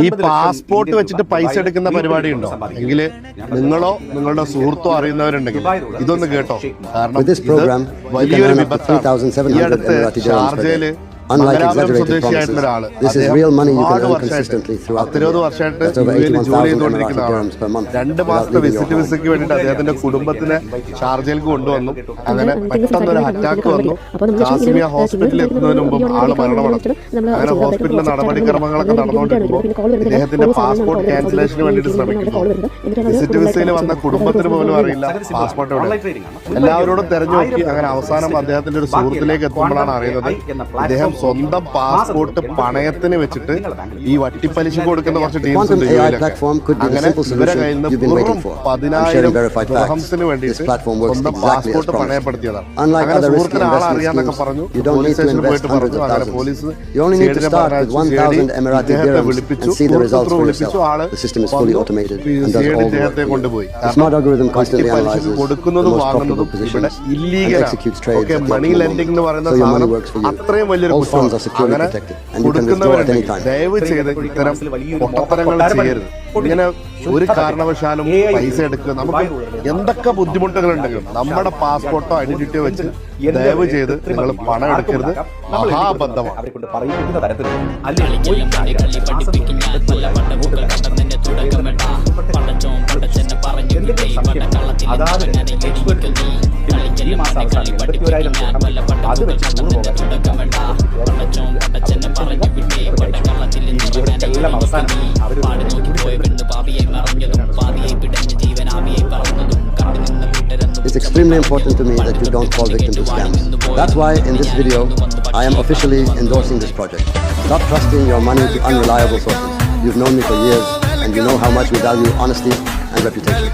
ഈ പാസ്പോർട്ട് വെച്ചിട്ട് പൈസ എടുക്കുന്ന പരിപാടി ഉണ്ടോ എങ്കിൽ നിങ്ങളോ നിങ്ങളുടെ സുഹൃത്തോ അറിയുന്നവരുണ്ടെങ്കിൽ ഇതൊന്ന് കേട്ടോ. കാരണം ഇത് വലിയൊരു വിപത്താണ്. ഈ അടുത്ത് ഷാർജയില് സ്വദേശിയായിട്ടുള്ള ഒരാള് 30 വർഷമായിട്ട് ജോലി ചെയ്തുകൊണ്ടിരിക്കുന്ന ആളാണ്. 2 മാസത്തെ വിസയ്ക്ക് വേണ്ടിയിട്ട് അദ്ദേഹത്തിന്റെ കുടുംബത്തിനെ ഷാർജയിലേക്ക് കൊണ്ടുവന്നു. അങ്ങനെ പെട്ടെന്നൊരു അറ്റാക്ക് വന്നു. കാസിമിയ ഹോസ്പിറ്റലിൽ എത്തുന്നതിന് മുമ്പ് ആള് മരണമടഞ്ഞു. അങ്ങനെ ഹോസ്പിറ്റലിലെ നടപടിക്രമങ്ങളൊക്കെ നടന്നുകൊണ്ടിരിക്കുമ്പോൾ ഇദ്ദേഹത്തിന്റെ പാസ്പോർട്ട് ക്യാൻസലേഷന് വേണ്ടിയിട്ട് ശ്രമിക്കുന്നു. വിസയിൽ വന്ന കുടുംബത്തിന് പോലും അറിയില്ല പാസ്പോർട്ട് എവിടെ. എല്ലാവരോടും തെരഞ്ഞു നോക്കി. അങ്ങനെ അവസാനം അദ്ദേഹത്തിന്റെ ഒരു സുഹൃത്തിലേക്ക് എത്തുമ്പോഴാണ് അറിയുന്നത് ഇദ്ദേഹം സ്വന്തം പാസ്പോർട്ട് പണയത്തിന് വെച്ചിട്ട് ഈ വട്ടിപ്പലിശ കൊടുക്കുന്ന കുറച്ച് ടീംസ് ഉണ്ട്. അങ്ങനെ ഇവരെ കയ്യിൽ നിന്ന് വെറും 10,000 ദിർഹംസിന് വേണ്ടിയിട്ട് സ്വന്തം പാസ്പോർട്ട് പണയപ്പെടുത്തിയതാണ്. അങ്ങനെ സുഹൃത്തിന് ആളെ അറിയാന്നൊക്കെ പറഞ്ഞു. പോലീസ് സ്റ്റേഷനിൽ പോയിട്ട് പറഞ്ഞു. അങ്ങനെ പോലീസ് ഇദ്ദേഹത്തെ വിളിപ്പിച്ചു. ആള് ഇദ്ദേഹത്തെ കൊണ്ടുപോയി. വട്ടിപ്പലിശ കൊടുക്കുന്നതും വാങ്ങുന്നതും ഇവിടെ ഇല്ലീഗലാണ്. മണി ലെൻഡിംഗ് എന്ന് പറയുന്ന സാധനം അത്രയും വലിയൊരു അങ്ങനെ കൊടുക്കുന്നവരുണ്ട്. ദയവ് ചെയ്ത് ഇത്തരം പൊട്ടത്തരങ്ങൾ ചെയ്യരുത്. ഇങ്ങനെ ഒരു കാരണവശാലും പൈസ എടുക്കുക. നമുക്ക് എന്തൊക്കെ ബുദ്ധിമുട്ടുകളുണ്ടെങ്കിലും നമ്മുടെ പാസ്പോർട്ടോ ഐഡന്റിറ്റിയോ വെച്ച് ദയവ് ചെയ്ത് നിങ്ങൾ പണം എടുക്കരുത്. മഹാബദ്ധമാണ്. ഈ മാസം അവസാനം 84,000 അത് വെച്ച് എല്ലാം അവസാനം അവർ It's extremely important to me that you don't fall victim to scams. That's why in this video, I am officially endorsing this project. Stop trusting your money to unreliable sources. You've known me for years and you know how much we value honesty and reputation.